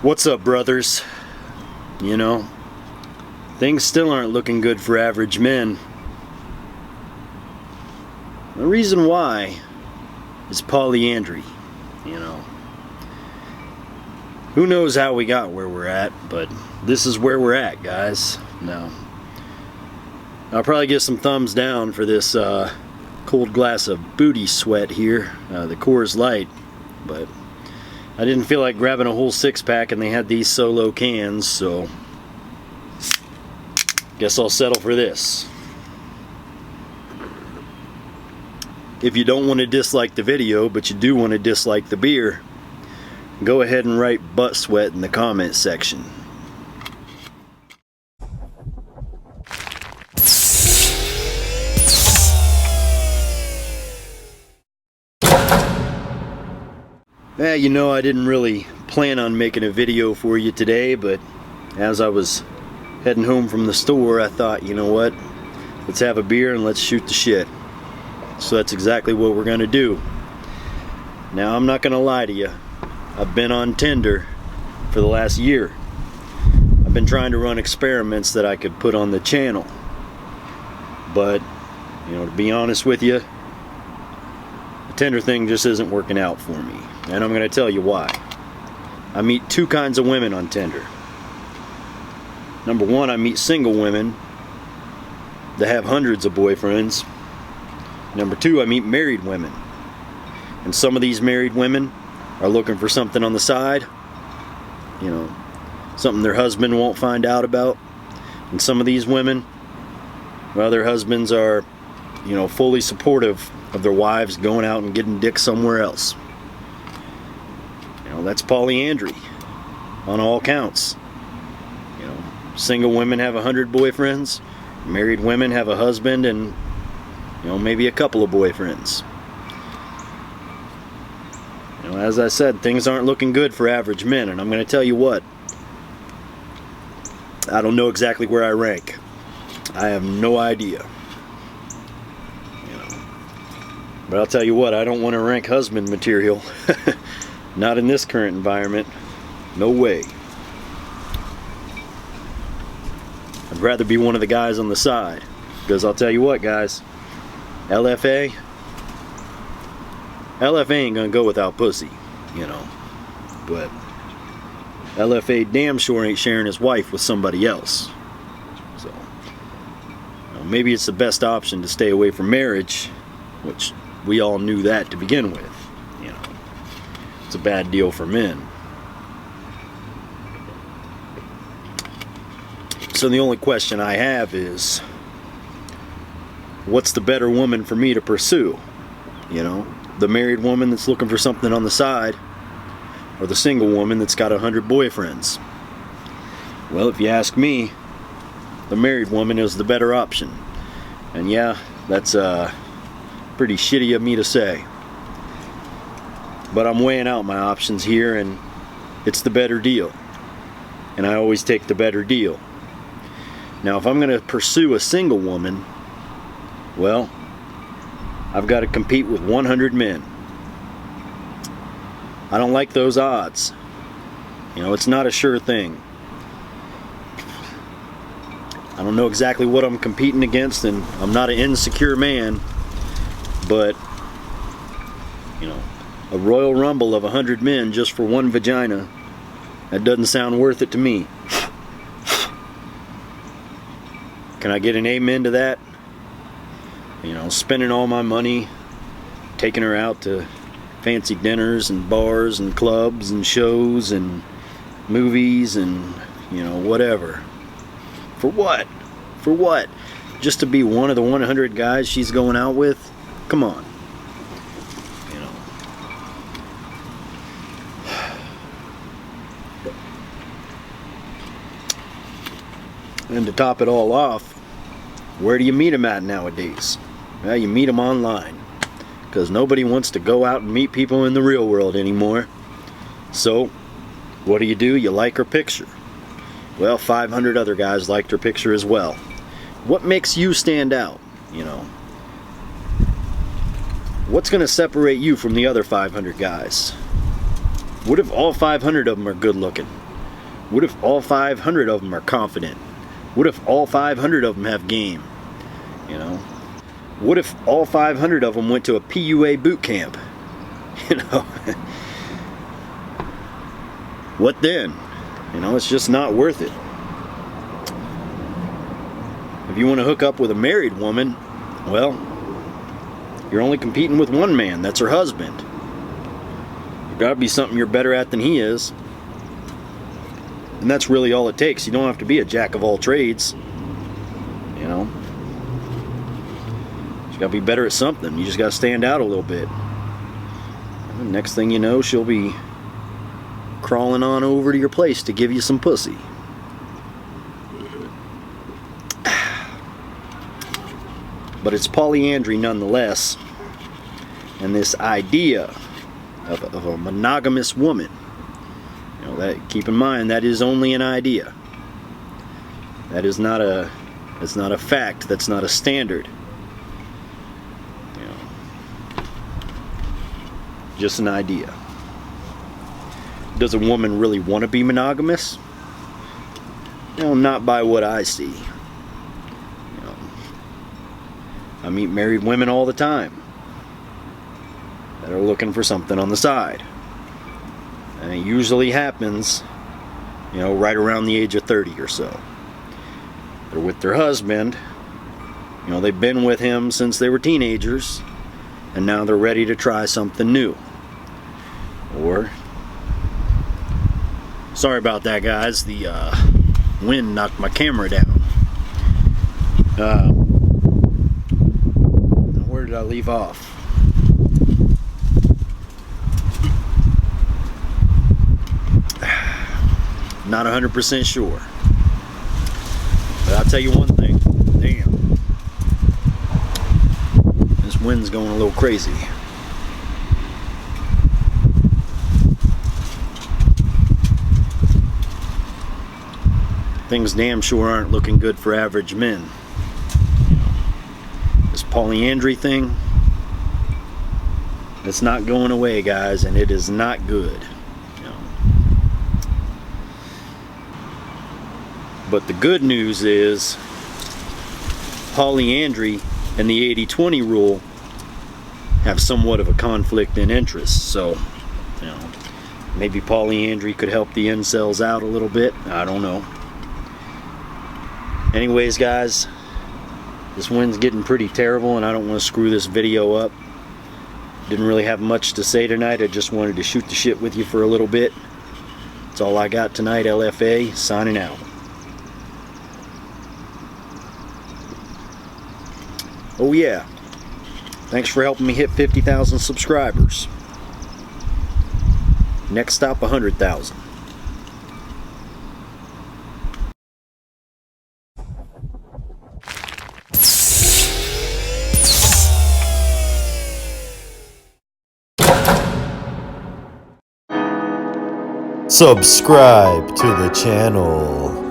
What's up, brothers? You know, things still aren't looking good for average men. The reason why is polyandry. You know, who knows how we got where we're at, but this is where we're at, guys. Now, I'll probably get some thumbs down for this cold glass of booty sweat here, the Coors Light, but I didn't feel like grabbing a whole six-pack and they had these solo cans, so guess I'll settle for this. If you don't want to dislike the video, but you do want to dislike the beer, go ahead and write butt sweat in the comment section. Yeah, you know, I didn't really plan on making a video for you today, but as I was heading home from the store, I thought, you know what, let's have a beer and let's shoot the shit. So that's exactly what we're gonna do. Now, I'm not gonna lie to you, I've been on Tinder for the last year. I've been trying to run experiments that I could put on the channel, but, you know, to be honest with you, the Tinder thing just isn't working out for me. And I'm going to tell you why. I meet two kinds of women on Tinder. Number one, I meet single women that have hundreds of boyfriends. Number two, I meet married women. And some of these married women are looking for something on the side. You know, something their husband won't find out about. And some of these women, well, their husbands are, you know, fully supportive of their wives going out and getting dick somewhere else. You know, that's polyandry on all counts. You know, single women have 100 boyfriends, married women have a husband and, you know, maybe a couple of boyfriends. You know, as I said, things aren't looking good for average men, and I'm going to tell you what, I don't know exactly where I rank. I have no idea. But I'll tell you what, I don't want to rank husband material. Not in this current environment. No way. I'd rather be one of the guys on the side. Because I'll tell you what, guys, LFA ain't gonna go without pussy, you know. But LFA damn sure ain't sharing his wife with somebody else. So, you know, maybe it's the best option to stay away from marriage, which we all knew that to begin with. You know, it's a bad deal for men. So the only question I have is, what's the better woman for me to pursue? You know, the married woman that's looking for something on the side, or the single woman that's got 100 boyfriends? Well, if you ask me, the married woman is the better option. And yeah, that's pretty shitty of me to say, but I'm weighing out my options here, and it's the better deal, and I always take the better deal. Now, if I'm going to pursue a single woman, well, I've got to compete with 100 men. I don't like those odds. You know, it's not a sure thing. I don't know exactly what I'm competing against, and I'm not an insecure man. But, you know, a Royal Rumble of 100 men just for one vagina, that doesn't sound worth it to me. Can I get an amen to that? You know, spending all my money, taking her out to fancy dinners and bars and clubs and shows and movies and, you know, whatever. For what? For what? Just to be one of the 100 guys she's going out with? Come on. You know. And to top it all off, where do you meet them at nowadays? Well, you meet them online. Because nobody wants to go out and meet people in the real world anymore. So, what do? You like her picture. Well, 500 other guys liked her picture as well. What makes you stand out? You know. What's going to separate you from the other 500 guys? What if all 500 of them are good looking? What if all 500 of them are confident? What if all 500 of them have game? You know? What if all 500 of them went to a PUA boot camp? You know? What then? You know, it's just not worth it. If you want to hook up with a married woman, well, you're only competing with one man. That's her husband. There's got to be something you're better at than he is. And that's really all it takes. You don't have to be a jack of all trades. You know? You got to be better at something. You just got to stand out a little bit. And next thing you know, she'll be crawling on over to your place to give you some pussy. But it's polyandry nonetheless. And this idea of a monogamous woman, you know, that, keep in mind, that is only an idea. That is not a, that's not a fact. That's not a standard. You know, just an idea. Does a woman really want to be monogamous? You know, not by what I see. You know, I meet married women all the time that are looking for something on the side. And it usually happens, you know, right around the age of 30 or so. They're with their husband, you know, they've been with him since they were teenagers, and now they're ready to try something new. Or, sorry about that, guys, the wind knocked my camera down. Where did I leave off? Not 100% sure. But I'll tell you one thing. Damn. This wind's going a little crazy. Things damn sure aren't looking good for average men. This polyandry thing, it's not going away, guys, and it is not good. But the good news is polyandry and the 80-20 rule have somewhat of a conflict in interest. So, you know, maybe polyandry could help the incels out a little bit. I don't know. Anyways, guys, this wind's getting pretty terrible and I don't want to screw this video up. Didn't really have much to say tonight. I just wanted to shoot the shit with you for a little bit. That's all I got tonight. LFA, signing out. Oh yeah, thanks for helping me hit 50,000 subscribers. Next stop, 100,000. Subscribe to the channel.